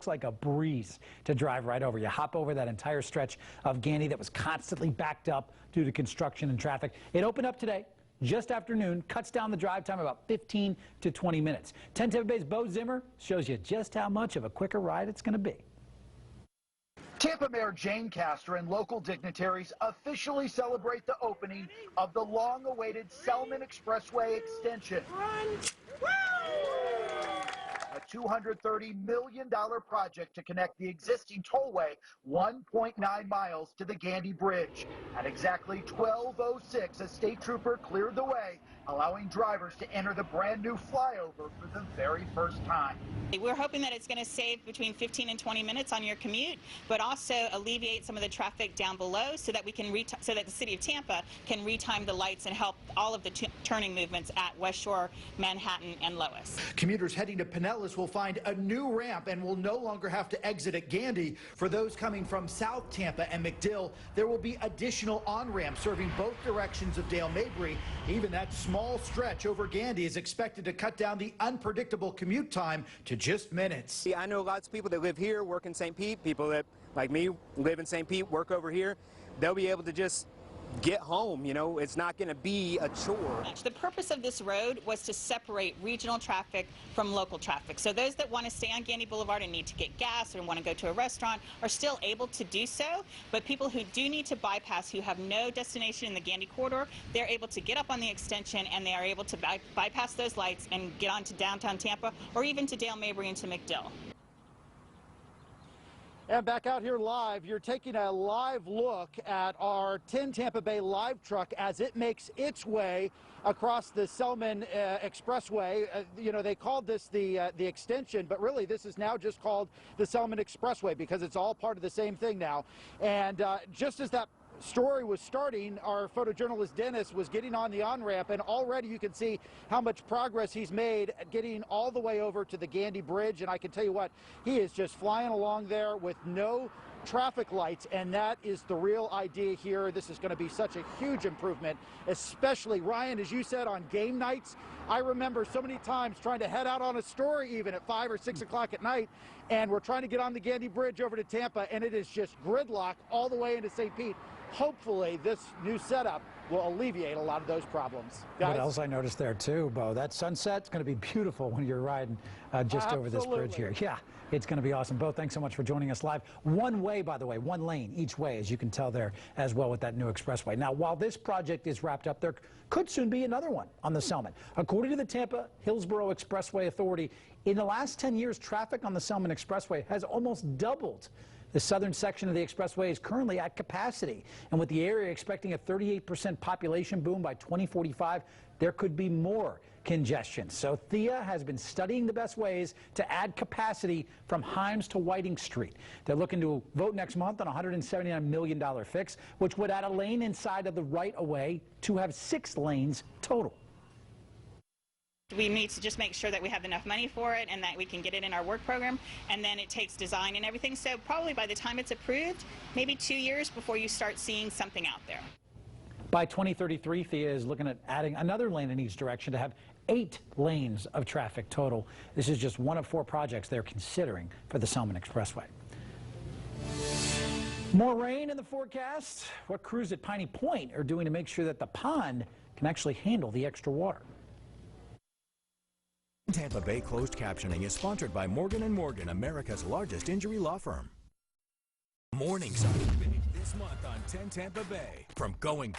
looks like a breeze to drive right over. You hop over that entire stretch of Gandy that was constantly backed up due to construction and traffic. It opened up today, just after noon, cuts down the drive time about 15 to 20 minutes. 10 Tampa Bay's Bo Zimmer shows you just how much of a quicker ride it's going to be. Tampa Mayor Jane Castor and local dignitaries officially celebrate the opening of the long-awaited Selmon Expressway extension. A $230 million project to connect the existing tollway 1.9 miles to the Gandy Bridge. At exactly 12:06, a state trooper cleared the way, allowing drivers to enter the brand new flyover for the very first time. We're hoping that it's going to save between 15 and 20 minutes on your commute, but also alleviate some of the traffic down below so that we can so that the city of Tampa can retime the lights and help all of the turning movements at West Shore, Manhattan, and Lois. Commuters heading to Pinellas will find a new ramp and will no longer have to exit at Gandy. For those coming from South Tampa and McDill, there will be additional on-ramps serving both directions of Dale Mabry. Even that small stretch over Gandy is expected to cut down the unpredictable commute time to just minutes. I know lots of people that live here, work in St. Pete, people that, like me, live in St. Pete, work over here. They'll be able to just get home, you know, it's not going to be a chore. The purpose of this road was to separate regional traffic from local traffic. So those that want to stay on Gandy Boulevard and need to get gas or want to go to a restaurant are still able to do so, but people who do need to bypass, who have no destination in the Gandy corridor, they're able to get up on the extension and they are able to bypass those lights and get on to downtown Tampa or even to Dale Mabry and to McDill. And back out here live, you're taking a live look at our 10 Tampa Bay live truck as it makes its way across the Selmon Expressway. You know, they called this the extension, but really this is now just called the Selmon Expressway because it's all part of the same thing now. And just as that story was starting, our photojournalist Dennis was getting on the on-ramp, and already you can see how much progress he's made getting all the way over to the Gandy Bridge. And I can tell you what, he is just flying along there with no traffic lights, and that is the real idea here. This is going to be such a huge improvement, especially, Ryan, as you said, on game nights. I remember so many times trying to head out on a story even at 5 or 6 o'clock at night, and we're trying to get on the Gandy Bridge over to Tampa, and it is just gridlock all the way into St. Pete. Hopefully this new setup will alleviate a lot of those problems. Guys? What else I noticed there too, Bo, that sunset's going to be beautiful when you're riding just over this bridge here. Yeah, it's going to be awesome. Bo, thanks so much for joining us live. One way, by the way, one lane each way, as you can tell there as well with that new expressway. Now, while this project is wrapped up, there could soon be another one on the Selmon. According to the Tampa Hillsborough Expressway Authority, in the last 10 years, traffic on the Selmon Expressway has almost doubled. The southern section of the expressway is currently at capacity, and with the area expecting a 38% population boom by 2045, there could be more congestion. So Thea has been studying the best ways to add capacity from Himes to Whiting Street. They're looking to vote next month on a $179 million fix, which would add a lane inside of the right-of-way to have 6 lanes total. We need to just make sure that we have enough money for it and that we can get it in our work program, and then it takes design and everything. So probably by the time it's approved, maybe 2 years before you start seeing something out there. By 2033, Thea is looking at adding another lane in each direction to have 8 lanes of traffic total. This is just one of 4 projects they're considering for the Selmon Expressway. More rain in the forecast. What crews at Piney Point are doing to make sure that the pond can actually handle the extra water? Tampa Bay Closed Captioning is sponsored by Morgan & Morgan, America's largest injury law firm. Morning Sun this month on 10 Tampa Bay. From going